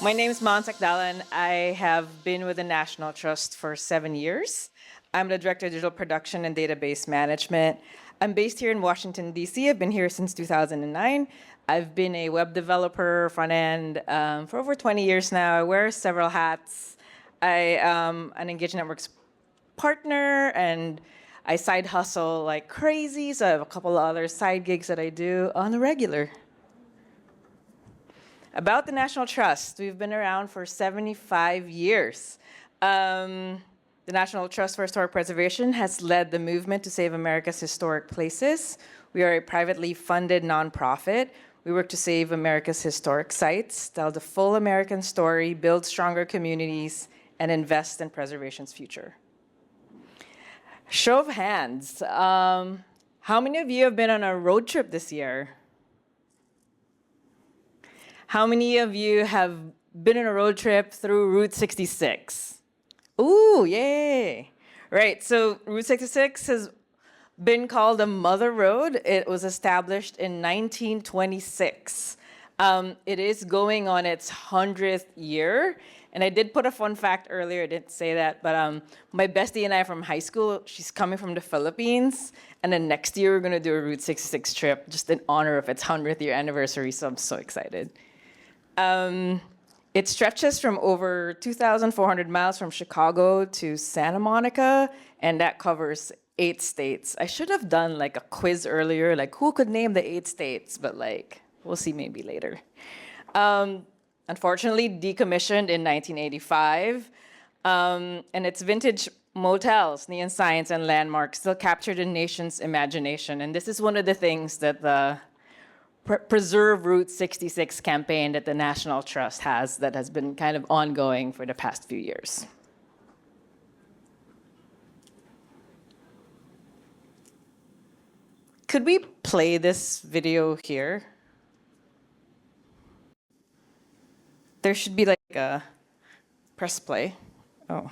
My name is Mon Sakdalan. I have been with the National Trust for 7 years. I'm the Director of Digital Production and Database Management. I'm based here in Washington, D.C. I've been here since 2009. I've been a web developer, front end, for over 20 years now. I wear several hats. I am an Engaging Networks partner, and I side hustle like crazy, so I have a couple of other side gigs that I do on the regular. About the National Trust, we've been around for 75 years. The National Trust for Historic Preservation has led the movement to save America's historic places. We are a privately funded nonprofit. We work to save America's historic sites, tell the full American story, build stronger communities, and invest in preservation's future. Show of hands. How many of you have been on a road trip this year? How many of you have been on a road trip through Route 66? Ooh, yay. Right, so Route 66 has been called a mother road. It was established in 1926. It is going on its 100th year. And I did put a fun fact earlier, I didn't say that, but my bestie and I from high school, she's coming from the Philippines, and then next year we're gonna do a Route 66 trip just in honor of its 100th year anniversary, so I'm so excited. It stretches from over 2,400 miles from Chicago to Santa Monica, and that covers 8 states. I should have done like a quiz earlier, like who could name the 8 states, but like, we'll see maybe later. Unfortunately, decommissioned in 1985, and its vintage motels, neon signs, and landmarks still capture the nation's imagination. And this is one of the things that the Preserve Route 66 campaign that the National Trust has that has been kind of ongoing for the past few years. Could we play this video here? There should be like a press play. Oh.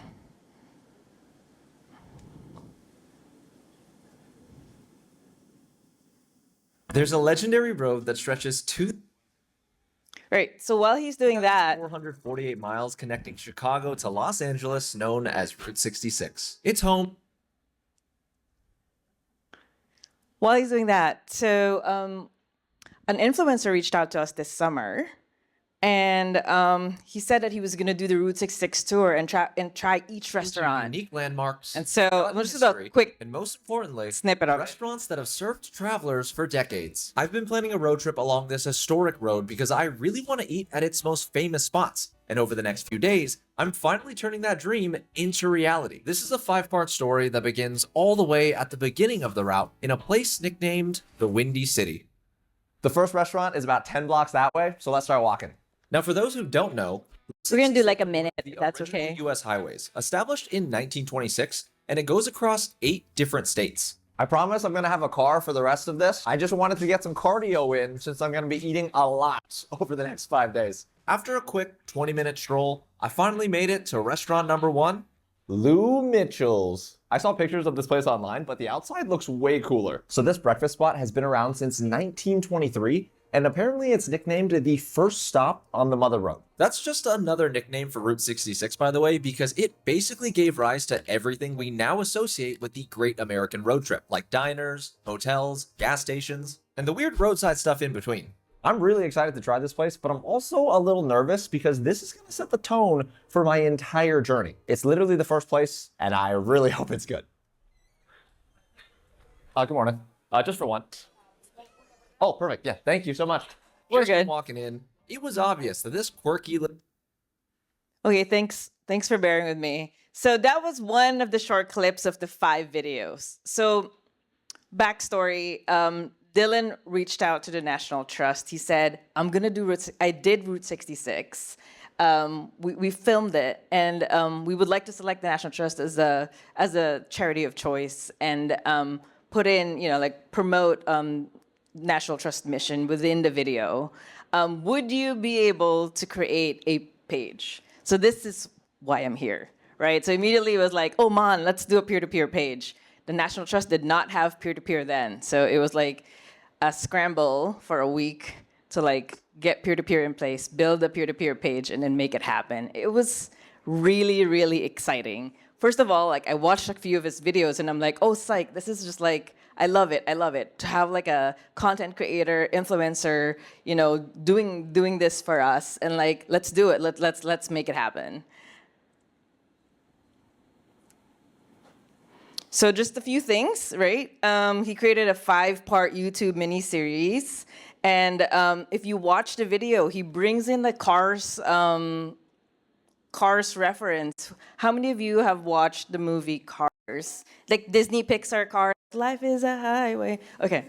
There's a legendary road that stretches Right, so while he's doing that, 448 miles connecting Chicago to Los Angeles, known as Route 66. It's home. While he's doing that, so an influencer reached out to us this summer, and he said that he was going to do the Route 66 tour and try each restaurant. Unique landmarks. And so let's just do a quick and most importantly, snippet of it. Restaurants that have served travelers for decades. I've been planning a road trip along this historic road because I really want to eat at its most famous spots. And over the next few days, I'm finally turning that dream into reality. This is a 5-part story that begins all the way at the beginning of the route in a place nicknamed the Windy City. The first restaurant is about 10 blocks that way, so let's start walking. Now, for those who don't know, we're going to do like a minute, the that's original okay. U.S. highways, established in 1926, and it goes across 8 different states. I promise I'm going to have a car for the rest of this. I just wanted to get some cardio in since I'm going to be eating a lot over the next 5 days. After a quick 20-minute stroll, I finally made it to restaurant number 1. Lou Mitchell's. I saw pictures of this place online, but the outside looks way cooler. So this breakfast spot has been around since 1923, and apparently it's nicknamed the first stop on the Mother Road. That's just another nickname for Route 66, by the way, because it basically gave rise to everything we now associate with the Great American Road Trip, like diners, hotels, gas stations, and the weird roadside stuff in between. I'm really excited to try this place, but I'm also a little nervous because this is going to set the tone for my entire journey. It's literally the first place, and I really hope it's good. Good morning. Just for one. Oh, perfect. Yeah, thank you so much. We're Just good. Walking in, it was obvious that this quirky Okay, thanks for bearing with me. So that was one of the short clips of the 5 videos. So backstory, Dylan reached out to the National Trust. He said, I'm going to do I did Route 66. We filmed it, and we would like to select the National Trust as a charity of choice and put in, like promote National Trust mission within the video. Would you be able to create a page? So this is why I'm here, right? So immediately it was like, oh man, let's do a peer-to-peer page. The National Trust did not have peer-to-peer then. So it was like a scramble for a week to like get peer-to-peer in place, build a peer-to-peer page, and then make it happen. It was really, really exciting. First of all, like I watched a few of his videos and I'm like, oh, psych, this is just like, I love it. I love it. To have like a content creator, influencer, doing this for us, and like, let's do it. Let's make it happen. So just a few things, right? He created a 5-part YouTube miniseries. And if you watch the video, he brings in the Cars reference. How many of you have watched the movie Cars? Like Disney Pixar Cars, Life is a Highway. Okay.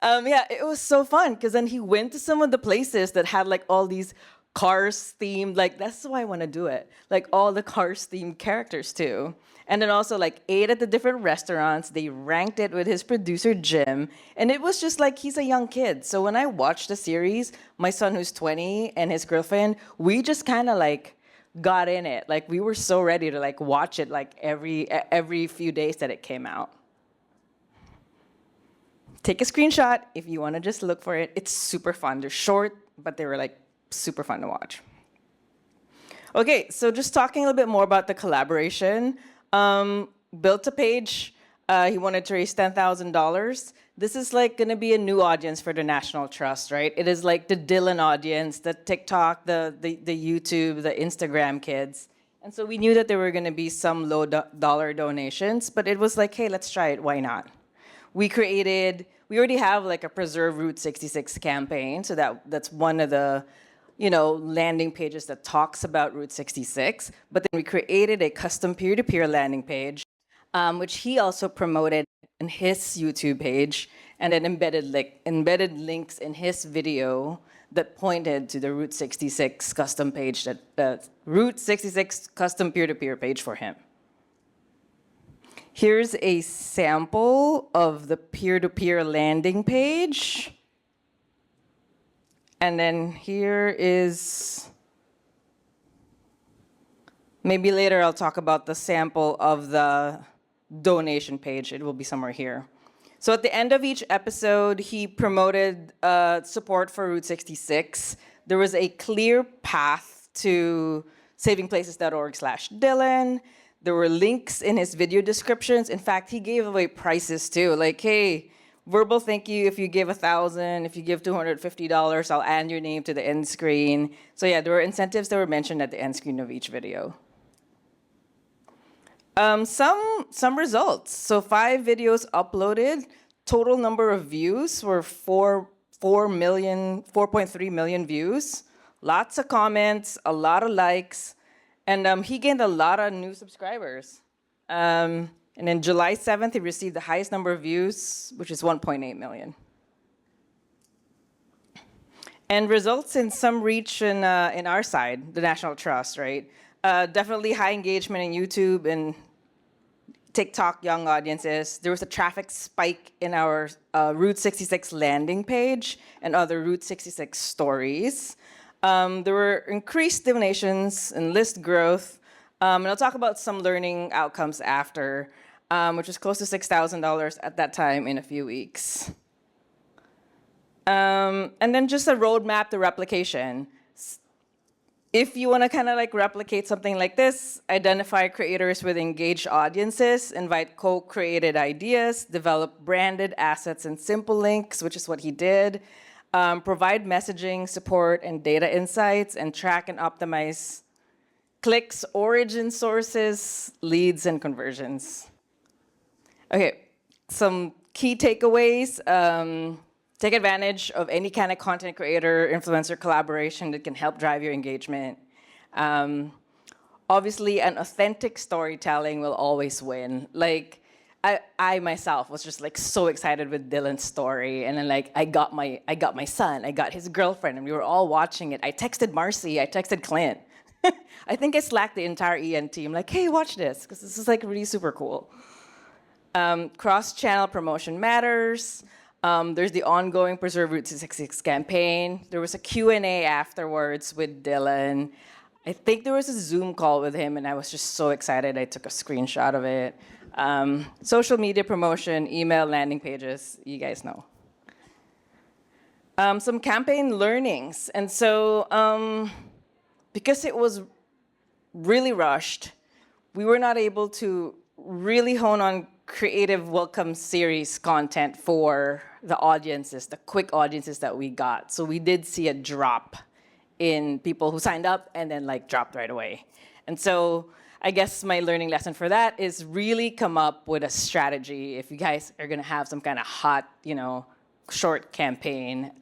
Yeah, it was so fun because then he went to some of the places that had like all these Cars themed, like that's why I want to do it. Like all the Cars themed characters too. And then also like ate at the different restaurants. They ranked it with his producer Jim. And it was just like he's a young kid. So when I watched the series, my son who's 20 and his girlfriend, we just kind of like got in it. Like we were so ready to like watch it like every few days that it came out. Take a screenshot if you want to just look for it. It's super fun. They're short, but they were like super fun to watch. Okay, so just talking a little bit more about the collaboration. Built a page. He wanted to raise $10,000. This is like going to be a new audience for the National Trust, right? It is like the Dylan audience, the TikTok, the YouTube, the Instagram kids. And so we knew that there were going to be some low dollar donations, but it was like, hey, let's try it. Why not? We already have like a Preserve Route 66 campaign, so that's one of the landing pages that talks about Route 66, but then we created a custom peer-to-peer landing page, which he also promoted in his YouTube page, and then embedded links in his video that pointed to the Route 66 custom page, Route 66 custom peer-to-peer page for him. Here's a sample of the peer-to-peer landing page. And then here is, maybe later I'll talk about the sample of the donation page. It will be somewhere here. So at the end of each episode, he promoted support for Route 66. There was a clear path to savingplaces.org/Dylan. There were links in his video descriptions. In fact, he gave away prizes too. Like, hey, verbal thank you if you give $1,000. If you give $250, I'll add your name to the end screen. So yeah, there were incentives that were mentioned at the end screen of each video. Some results. So 5 videos uploaded. Total number of views were 4.3 million views. Lots of comments, a lot of likes, and he gained a lot of new subscribers. And then July 7th, he received the highest number of views, which is 1.8 million. And results in some reach in our side, the National Trust, right? Definitely high engagement in YouTube and TikTok young audiences. There was a traffic spike in our Route 66 landing page and other Route 66 stories. There were increased donations and list growth. And I'll talk about some learning outcomes after, which was close to $6,000 at that time in a few weeks. And then just a roadmap to replication. If you want to kind of like replicate something like this, identify creators with engaged audiences, invite co-created ideas, develop branded assets and simple links, which is what he did, provide messaging, support, and data insights, and track and optimize clicks, origin sources, leads, and conversions. Okay, some key takeaways. Take advantage of any kind of content creator, influencer collaboration that can help drive your engagement. Obviously, an authentic storytelling will always win. Like, I myself was just like so excited with Dylan's story, and then like I got my son, I got his girlfriend, and we were all watching it. I texted Marcy, I texted Clint. I think I slacked the entire EN team, like, hey, watch this, because this is like really super cool. Cross-channel promotion matters. There's the ongoing Preserve Route 66 campaign. There was a Q&A afterwards with Dylan. I think there was a Zoom call with him, and I was just so excited. I took a screenshot of it. Social media promotion, email, landing pages, you guys know. Some campaign learnings. And so because it was really rushed, we were not able to really hone on creative welcome series content for the audiences, the quick audiences that we got. So we did see a drop in people who signed up and then like dropped right away. And so I guess my learning lesson for that is really come up with a strategy. If you guys are gonna have some kind of hot, short campaign,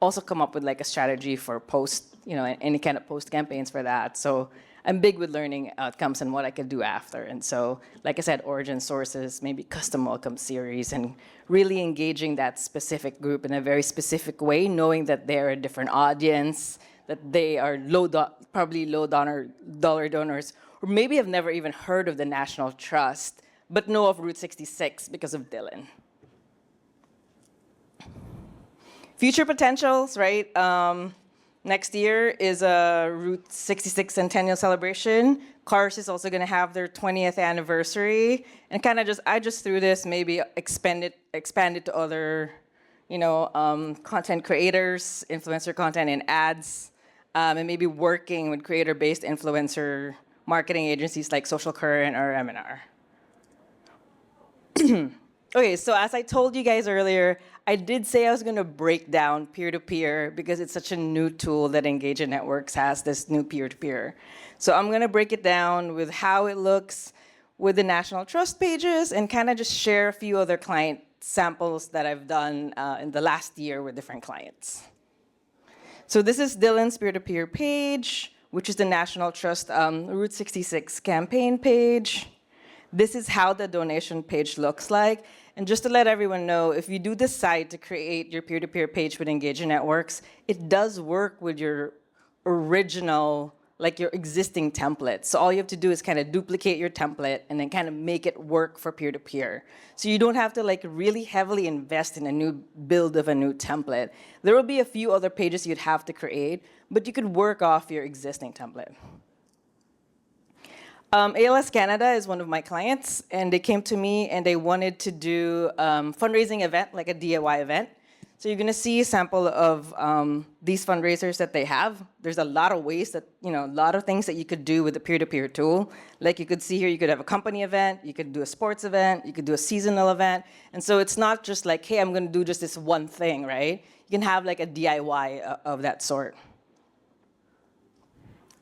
also come up with like a strategy for post, any kind of post campaigns for that. So I'm big with learning outcomes and what I could do after. And so, like I said, origin sources, maybe custom welcome series, and really engaging that specific group in a very specific way, knowing that they're a different audience, that they are probably low dollar donors, or maybe have never even heard of the National Trust, but know of Route 66 because of Dylan. Future potentials, right? Next year is a Route 66 Centennial celebration. Cars is also going to have their 20th anniversary, and I just threw this, maybe expand it to other, content creators, influencer content, and ads, and maybe working with creator-based influencer marketing agencies like Social Current or M&R. Okay, so as I told you guys earlier, I did say I was going to break down peer-to-peer because it's such a new tool that Engaging Networks has, this new peer-to-peer. So I'm going to break it down with how it looks with the National Trust pages and kind of just share a few other client samples that I've done in the last year with different clients. So this is Dylan's peer-to-peer page, which is the National Trust Route 66 campaign page. This is how the donation page looks like. And just to let everyone know, if you do decide to create your peer-to-peer page with Engaging Networks, it does work with your original, like your existing template. So all you have to do is kind of duplicate your template and then kind of make it work for peer-to-peer. So you don't have to like really heavily invest in a new build of a new template. There will be a few other pages you'd have to create, but you could work off your existing template. ALS Canada is one of my clients, and they came to me and they wanted to do fundraising event, like a DIY event. So you're gonna see a sample of these fundraisers that they have. There's a lot of ways that, a lot of things that you could do with the peer-to-peer tool. Like you could see here, you could have a company event, you could do a sports event, you could do a seasonal event. And so it's not just like, hey, I'm gonna do just this one thing, right? You can have like a DIY of that sort.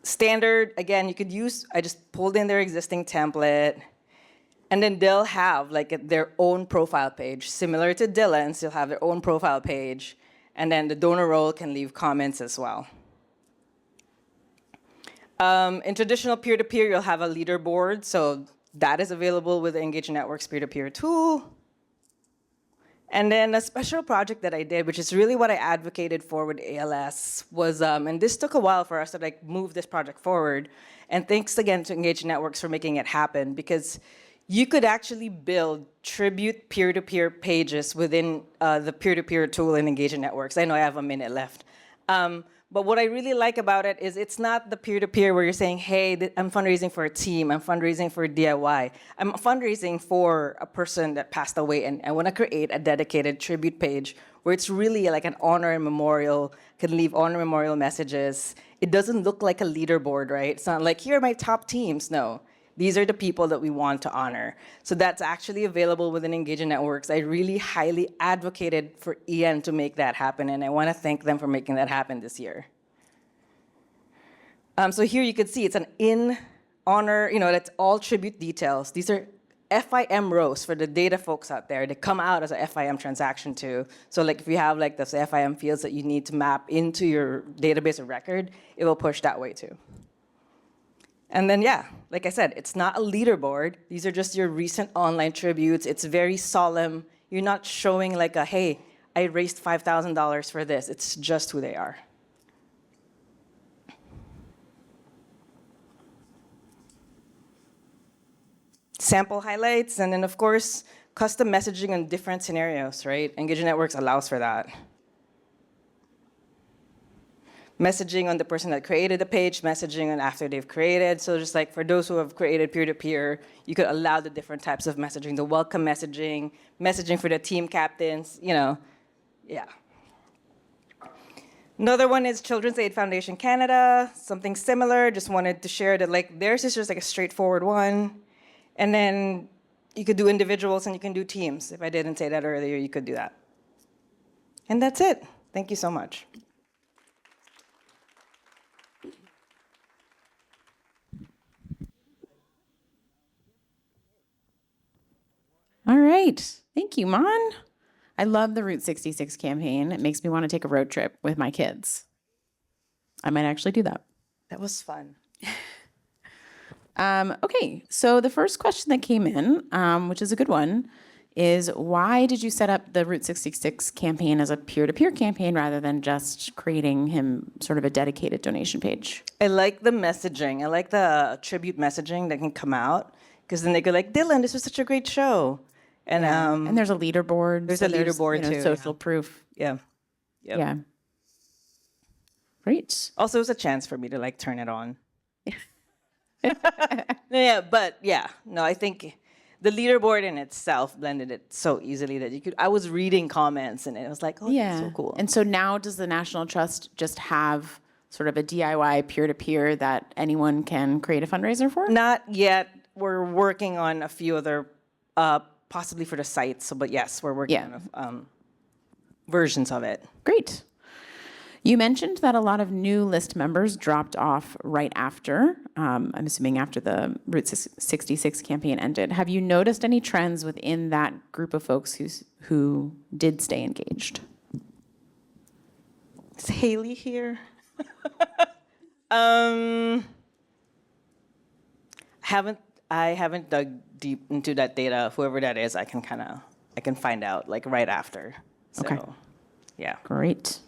Standard, again, you could use, I just pulled in their existing template, and then they'll have like their own profile page, similar to Dylan's, they'll have their own profile page, and then the donor role can leave comments as well. In traditional peer-to-peer, you'll have a leaderboard, so that is available with the Engaging Networks peer-to-peer tool. And then a special project that I did, which is really what I advocated for with ALS, was, and this took a while for us to like move this project forward. And thanks again to Engaging Networks for making it happen, because you could actually build tribute peer-to-peer pages within the peer-to-peer tool in Engaging Networks. I know I have a minute left. But what I really like about it is it's not the peer-to-peer where you're saying, hey, I'm fundraising for a team, I'm fundraising for DIY. I'm fundraising for a person that passed away, and I want to create a dedicated tribute page where it's really like an honor and memorial, can leave honor memorial messages. It doesn't look like a leaderboard, right? It's not like, here are my top teams. No. These are the people that we want to honor. So that's actually available within Engaging Networks. I really highly advocated for Ian to make that happen, and I want to thank them for making that happen this year. So here you can see it's an in honor, that's all tribute details. These are FIM rows for the data folks out there. They come out as a FIM transaction too. So like if you have like those FIM fields that you need to map into your database of record, it will push that way too. And then, yeah, like I said, it's not a leaderboard. These are just your recent online tributes. It's very solemn. You're not showing like a, hey, I raised $5,000 for this. It's just who they are. Sample highlights, and then of course, custom messaging on different scenarios, right? Engaging Networks allows for that. Messaging on the person that created the page, messaging on after they've created. So just like for those who have created peer-to-peer, you could allow the different types of messaging, the welcome messaging, messaging for the team captains, yeah. Another one is Children's Aid Foundation Canada, something similar. Just wanted to share that like theirs is just like a straightforward one. And then you could do individuals and you can do teams. If I didn't say that earlier, you could do that. And that's it. Thank you so much. All right. Thank you, Mon. I love the Route 66 campaign. It makes me want to take a road trip with my kids. I might actually do that. That was fun. Okay, so the first question that came in, which is a good one, is why did you set up the Route 66 campaign as a peer-to-peer campaign rather than just creating him sort of a dedicated donation page? I like the messaging. I like the tribute messaging that can come out because then they go like, Dylan, this was such a great show. And there's a leaderboard. There's a leaderboard too, social proof. Yeah. Yep. Yeah. Great. Also, it's a chance for me to like turn it on. Yeah, but yeah, no, I think the leaderboard in itself blended it so easily that you could. I was reading comments and it was like, oh, Yeah. that's so cool. And so now does the National Trust just have sort of a DIY peer-to-peer that anyone can create a fundraiser for? Not yet. We're working on a few other, possibly for the site. So, but yes, we're working on versions of it. Great. You mentioned that a lot of new list members dropped off right after, I'm assuming after the Route 66 campaign ended. Have you noticed any trends within that group of folks who did stay engaged? Is Haley here? I haven't dug deep into that data. Whoever that is, I can find out like right after. So, Okay. Yeah. Great.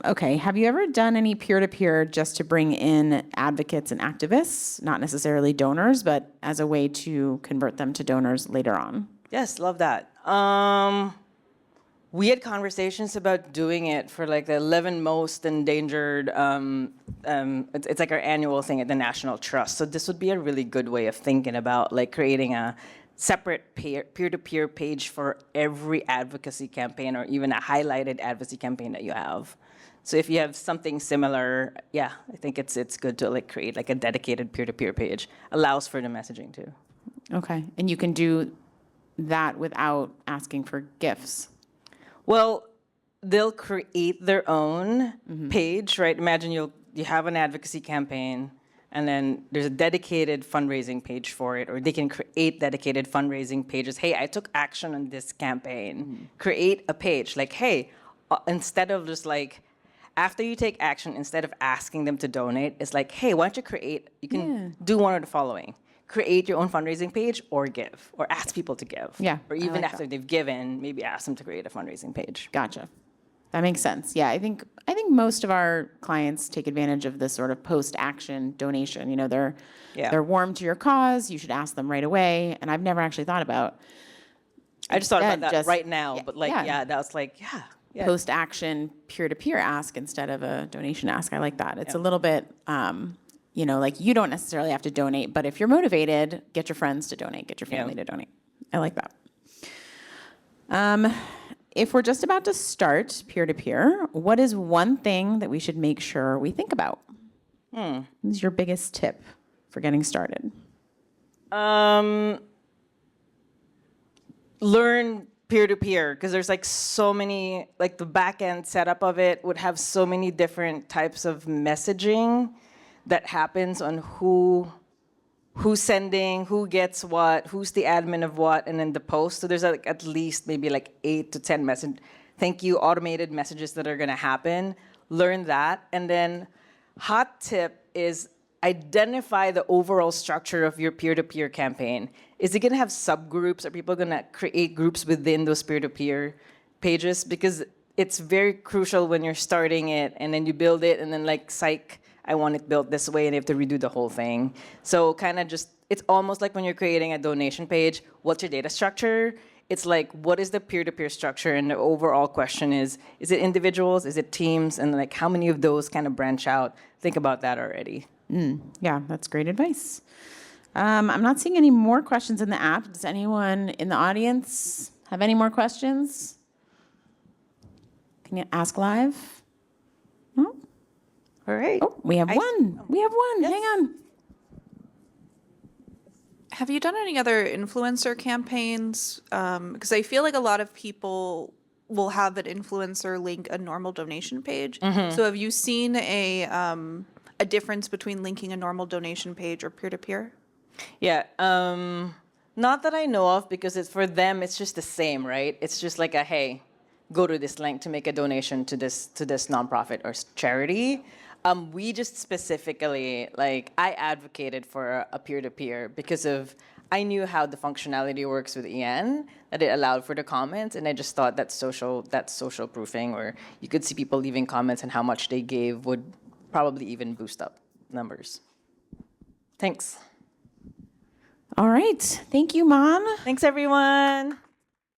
Okay. Have you ever done any peer-to-peer just to bring in advocates and activists, not necessarily donors, but as a way to convert them to donors later on? Yes, love that. We had conversations about doing it for like the 11 most endangered. It's like our annual thing at the National Trust. So this would be a really good way of thinking about like creating a separate peer-to-peer page for every advocacy campaign or even a highlighted advocacy campaign that you have. So if you have something similar, yeah, I think it's good to like create like a dedicated peer-to-peer page. Allows for the messaging too. Okay. And you can do that without asking for gifts. Well, they'll create their own page, right? Imagine you have an advocacy campaign, and then there's a dedicated fundraising page for it, or they can create dedicated fundraising pages. Hey, I took action on this campaign. Create a page. Like, hey, instead of just like, after you take action, instead of asking them to donate, it's like, hey, why don't you can do one of the following. Create your own fundraising page or give, or ask people to give. Yeah, Or I even like after that. they've given, maybe ask them to create a fundraising page. Gotcha. That makes sense. Yeah, I think most of our clients take advantage of this sort of post-action donation. You know, they're warm to your cause. You should ask them right away. And I've never actually thought about I just thought about that just- right now, yeah, but like, yeah. yeah, that was like, yeah. post-action peer-to-peer ask instead of a donation ask. I like that. It's a little bit, like you don't necessarily have to donate, but if you're motivated, get your friends to donate, get your family to donate. I like that. If we're just about to start peer-to-peer, what is one thing that we should make sure we think about? What is your biggest tip for getting started? Learn peer-to-peer, because there's like so many, like the back end setup of it would have so many different types of messaging that happens on who's sending, who gets what, who's the admin of what, and then the post. So there's like at least maybe like 8 to 10 thank you automated messages that are gonna happen. Learn that. And then hot tip is identify the overall structure of your peer-to-peer campaign. Is it gonna have subgroups? Are people gonna create groups within those peer-to-peer pages? Because it's very crucial when you're starting it and then you build it and then like, psych, I want it built this way and you have to redo the whole thing. So kind of just, it's almost like when you're creating a donation page, what's your data structure? It's like, what is the peer-to-peer structure? And the overall question is it individuals? Is it teams? And like, how many of those kind of branch out? Think about that already. Yeah, that's great advice. I'm not seeing any more questions in the app. Does anyone in the audience have any more questions? Can you ask live? No? All right. Oh, we have one. We have one. Hang on. Have you done any other influencer campaigns? Because I feel like a lot of people will have an influencer link a normal donation page. So have you seen a difference between linking a normal donation page or peer-to-peer? Yeah. Not that I know of, because it's for them, it's just the same, right? It's just like a, hey, go to this link to make a donation to this nonprofit or charity. We just specifically, like, I advocated for a peer-to-peer because of, I knew how the functionality works with EN, that it allowed for the comments, and I just thought that social proofing, or you could see people leaving comments and how much they gave, would probably even boost up numbers. Thanks. All right. Thank you, Mom. Thanks, everyone.